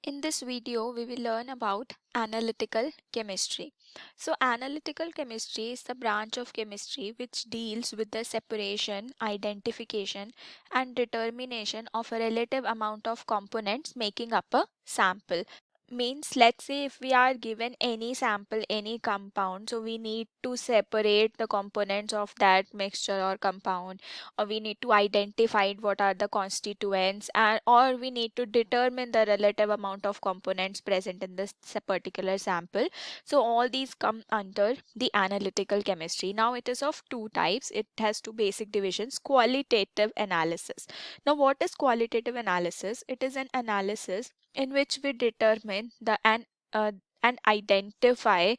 In this video, we will learn about analytical chemistry. So, analytical chemistry is the branch of chemistry which deals with the separation, identification, and determination of a relative amount of components making up a sample. Means, let's say if we are given any sample, any compound, so we need to separate the components of that mixture or compound, or we need to identify what are the constituents, and or we need to determine the relative amount of components present in this particular sample. So all these come under the analytical chemistry. Now it is of two types. It has two basic divisions: qualitative analysis. Now what is qualitative analysis? It is an analysis in which we determine uh, and identify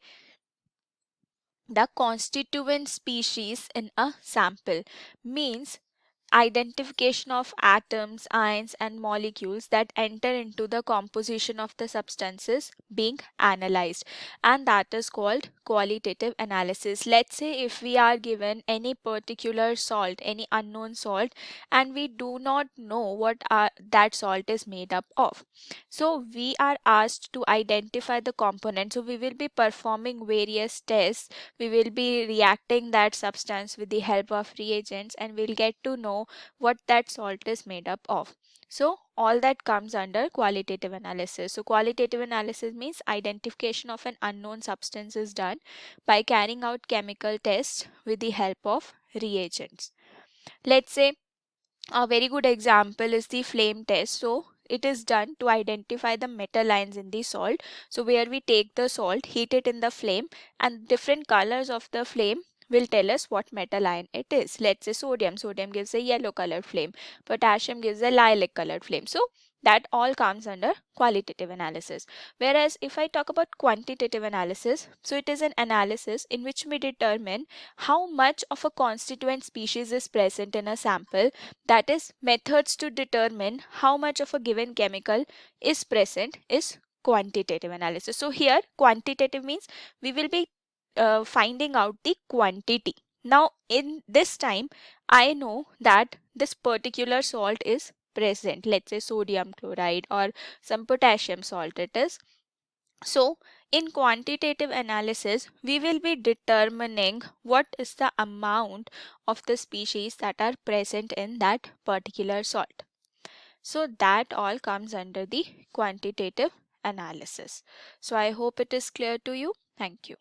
the constituent species in a sample. Means identification of atoms, ions, and molecules that enter into the composition of the substances being analyzed, and that is called qualitative analysis. Let's say if we are given any particular salt, any unknown salt, and we do not know what that salt is made up of, so we are asked to identify the component. So we will be performing various tests, we will be reacting that substance with the help of reagents, and we'll get to know what that salt is made up of. So all that comes under qualitative analysis. So qualitative analysis means identification of an unknown substance is done by carrying out chemical tests with the help of reagents. Let's say a very good example is the flame test. So it is done to identify the metal ions in the salt. So where we take the salt, heat it in the flame, and different colors of the flame will tell us what metal ion it is. Let's say sodium. Sodium gives a yellow colored flame. Potassium gives a lilac colored flame. So that all comes under qualitative analysis. Whereas if I talk about quantitative analysis, so it is an analysis in which we determine how much of a constituent species is present in a sample. That is, methods to determine how much of a given chemical is present is quantitative analysis. So here quantitative means we will be finding out the quantity. Now in this time I know that this particular salt is present, let's say sodium chloride or some potassium salt it is. So in quantitative analysis we will be determining what is the amount of the species that are present in that particular salt. So that all comes under the quantitative analysis. So I hope it is clear to you. Thank you.